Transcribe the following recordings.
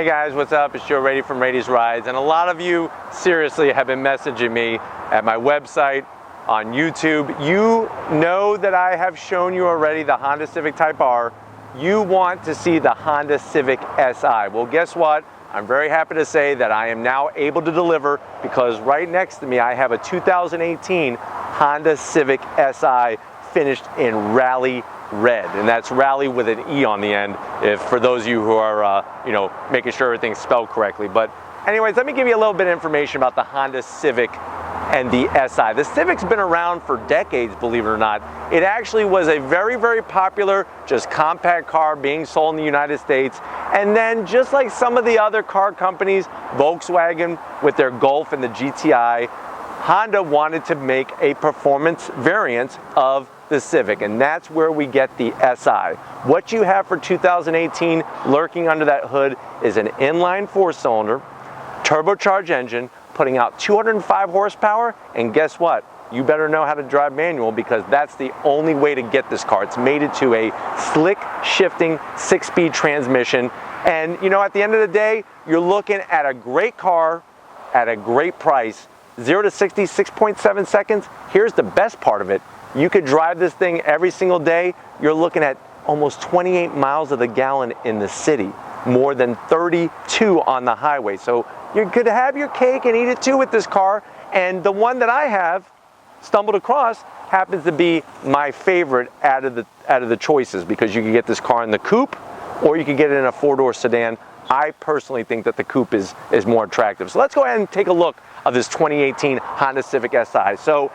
Hey guys, what's up? It's Joe Raiti from Raiti's Rides, and a lot of you seriously have been messaging me at my website, on YouTube. You know that I have shown you already the Honda Civic Type R. You want to see the Honda Civic Si. Well, guess what? I'm very happy to say that I am now able to deliver, because right next to me I have a 2018 Honda Civic Si finished in Rally Red, and that's Rally with an E on the end, if for those of you who are making sure everything's spelled correctly. But anyways, let me give you a little bit of information about the Honda Civic and the Si. The Civic's been around for decades, believe it or not. It actually was a very, very popular, just compact car being sold in the United States. And then, just like some of the other car companies, Volkswagen with their Golf and the GTI, Honda wanted to make a performance variant of the Civic, and that's where we get the Si. What you have for 2018 lurking under that hood is an inline four-cylinder, turbocharged engine, putting out 205 horsepower, and guess what? You better know how to drive manual, because that's the only way to get this car. It's mated to a slick shifting 6-speed transmission, and at the end of the day, you're looking at a great car at a great price. 0 to 60, 6.7 seconds. Here's the best part of it. You could drive this thing every single day. You're looking at almost 28 miles of the gallon in the city, more than 32 on the highway. So you could have your cake and eat it too with this car. And the one that I have stumbled across happens to be my favorite out of the choices, because you can get this car in the coupe, or you can get it in a four-door sedan. I personally think that the coupe is more attractive. So let's go ahead and take a look of this 2018 Honda Civic Si. So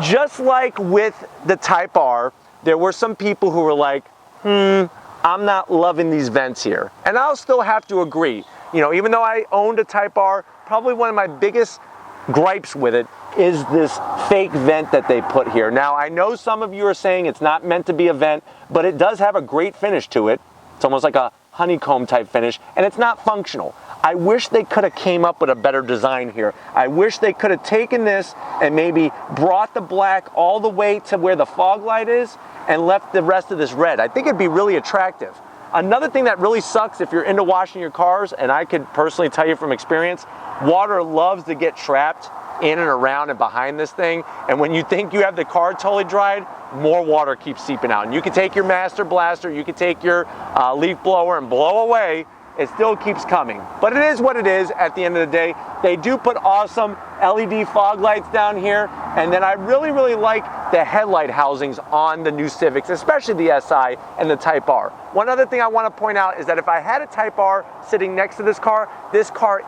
just like with the Type R, there were some people who were like, I'm not loving these vents here. And I'll still have to agree. Even though I owned a Type R, probably one of my biggest gripes with it is this fake vent that they put here. Now, I know some of you are saying it's not meant to be a vent, but it does have a great finish to it. It's almost like a honeycomb type finish, and it's not functional. I wish they could have came up with a better design here. I wish they could have taken this and maybe brought the black all the way to where the fog light is and left the rest of this red. I think it'd be really attractive. Another thing that really sucks if you're into washing your cars, and I could personally tell you from experience, water loves to get trapped in and around and behind this thing, and when you think you have the car totally dried, more water keeps seeping out. And you can take your master blaster, you can take your leaf blower and blow away, it still keeps coming. But it is what it is at the end of the day. They do put awesome LED fog lights down here, and then I really, really like the headlight housings on the new Civics, especially the Si and the Type R. One other thing I want to point out is that if I had a Type R sitting next to this car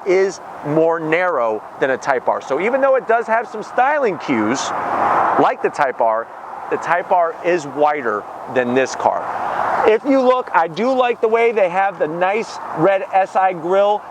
is more narrow than a Type R. So even though it does have some styling cues, like the Type R is wider than this car. If you look, I do like the way they have the nice red Si grille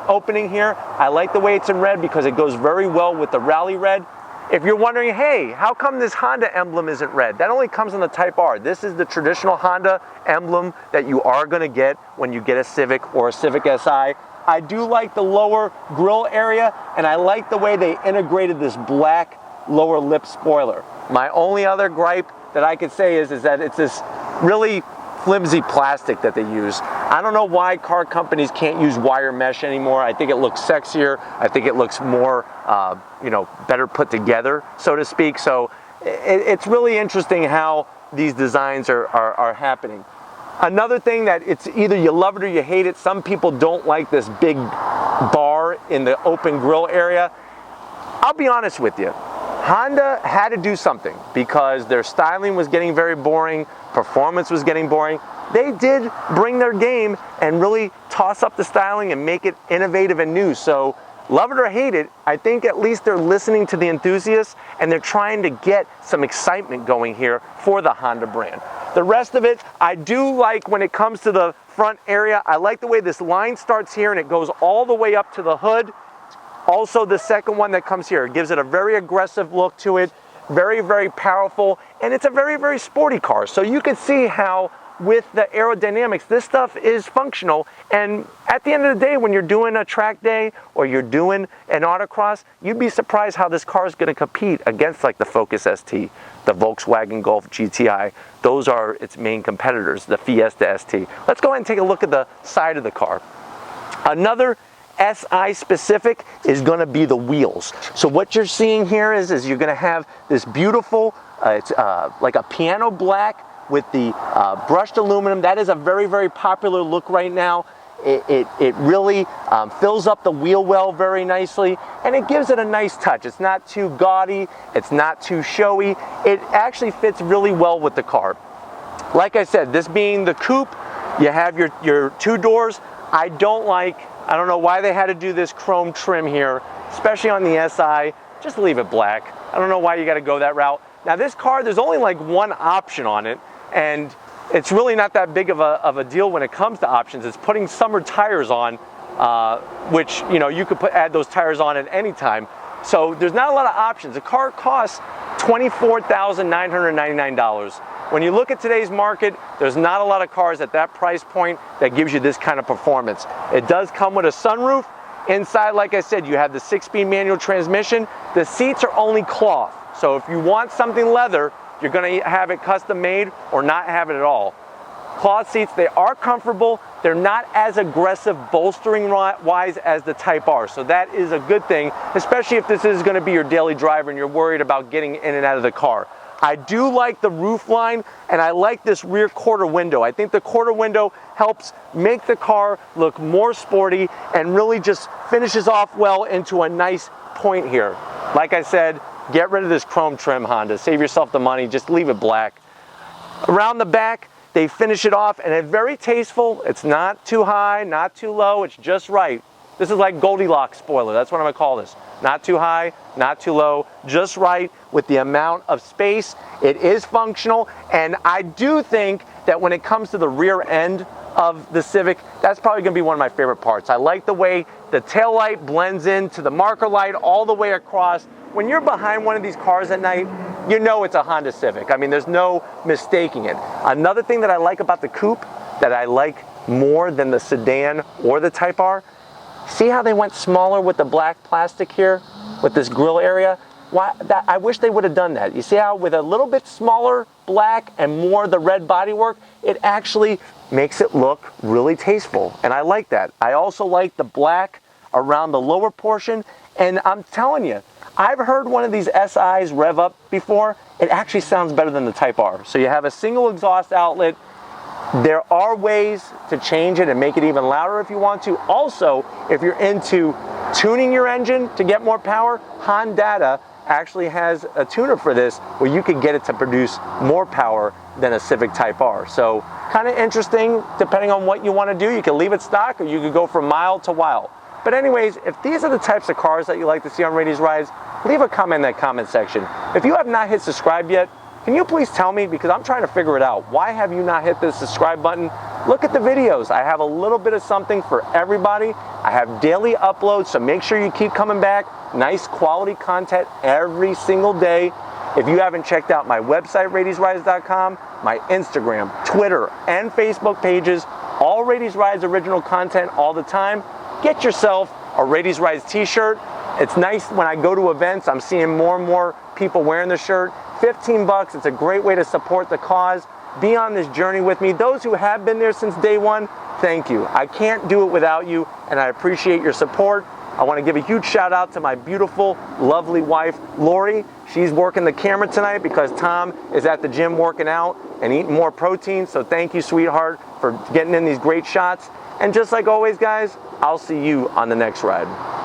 opening here. I like the way it's in red because it goes very well with the Rally Red. If you're wondering, hey, how come this Honda emblem isn't red? That only comes in the Type R. This is the traditional Honda emblem that you are going to get when you get a Civic or a Civic Si. I do like the lower grille area, and I like the way they integrated this black lower lip spoiler. My only other gripe that I could say is that it's this really flimsy plastic that they use. I don't know why car companies can't use wire mesh anymore. I think it looks sexier. I think it looks more, better put together, so to speak. So it's really interesting how these designs are happening. Another thing that it's either you love it or you hate it. Some people don't like this big bar in the open grille area. I'll be honest with you. Honda had to do something because their styling was getting very boring, performance was getting boring. They did bring their game and really toss up the styling and make it innovative and new. So love it or hate it, I think at least they're listening to the enthusiasts and they're trying to get some excitement going here for the Honda brand. The rest of it, I do like when it comes to the front area. I like the way this line starts here and it goes all the way up to the hood. Also, the second one that comes here gives it a very aggressive look to it, very, very powerful, and it's a very, very sporty car. So you can see how with the aerodynamics, this stuff is functional. And at the end of the day, when you're doing a track day or you're doing an autocross, you'd be surprised how this car is going to compete against like the Focus ST, the Volkswagen Golf GTI. Those are its main competitors, the Fiesta ST. Let's go ahead and take a look at the side of the car. Another SI specific is going to be the wheels. So what you're seeing here is you're going to have this beautiful, it's like a piano black with the brushed aluminum. That is a very, very popular look right now. It really fills up the wheel well very nicely, and it gives it a nice touch. It's not too gaudy, it's not too showy. It actually fits really well with the car. Like I said, this being the coupe, you have your two doors. I don't know why they had to do this chrome trim here, especially on the SI. Just leave it black. I don't know why you got to go that route. Now this car, there's only like one option on it, and it's really not that big of a deal when it comes to options. It's putting summer tires on, which, you know, you could add those tires on at any time. So there's not a lot of options. The car costs $24,999. When you look at today's market, there's not a lot of cars at that price point that gives you this kind of performance. It does come with a sunroof. Inside, like I said, you have the 6-speed manual transmission. The seats are only cloth. So if you want something leather, you're going to have it custom made or not have it at all. Cloth seats, they are comfortable. They're not as aggressive bolstering wise as the Type R. So that is a good thing, especially if this is going to be your daily driver and you're worried about getting in and out of the car. I do like the roof line, and I like this rear quarter window. I think the quarter window helps make the car look more sporty and really just finishes off well into a nice point here. Like I said, get rid of this chrome trim, Honda. Save yourself the money, just leave it black. Around the back, they finish it off, and it's very tasteful. It's not too high, not too low, it's just right. This is like Goldilocks spoiler, that's what I'm gonna call this. Not too high, not too low, just right with the amount of space. It is functional, and I do think that when it comes to the rear end of the Civic, that's probably gonna be one of my favorite parts. I like the way the taillight blends into the marker light all the way across. When you're behind one of these cars at night, you know it's a Honda Civic. I mean, there's no mistaking it. Another thing that I like about the coupe, that I like more than the sedan or the Type R, see how they went smaller with the black plastic here, with this grille area? I wish they would have done that. You see how with a little bit smaller black and more the red bodywork, it actually makes it look really tasteful, and I like that. I also like the black around the lower portion, and I'm telling you, I've heard one of these SIs rev up before. It actually sounds better than the Type R. So you have a single exhaust outlet. There are ways to change it and make it even louder if you want to. Also, if you're into tuning your engine to get more power, Honda actually has a tuner for this where you can get it to produce more power than a Civic Type R. So kind of interesting, depending on what you want to do. You can leave it stock or you can go from mild to wild. But anyways, if these are the types of cars that you like to see on Raity's Rides, leave a comment in that comment section. If you have not hit subscribe yet, can you please tell me, because I'm trying to figure it out. Why have you not hit the subscribe button? Look at the videos. I have a little bit of something for everybody. I have daily uploads, so make sure you keep coming back. Nice quality content every single day. If you haven't checked out my website, raitiesrides.com, my Instagram, Twitter, and Facebook pages, all Raity's Rides original content all the time, get yourself a Raity's Rides t-shirt. It's nice when I go to events, I'm seeing more and more people wearing the shirt. 15 bucks, it's a great way to support the cause. Be on this journey with me. Those who have been there since day one, thank you. I can't do it without you, and I appreciate your support. I want to give a huge shout out to my beautiful, lovely wife, Lori. She's working the camera tonight because Tom is at the gym working out and eating more protein. So thank you, sweetheart, for getting in these great shots. And just like always, guys, I'll see you on the next ride.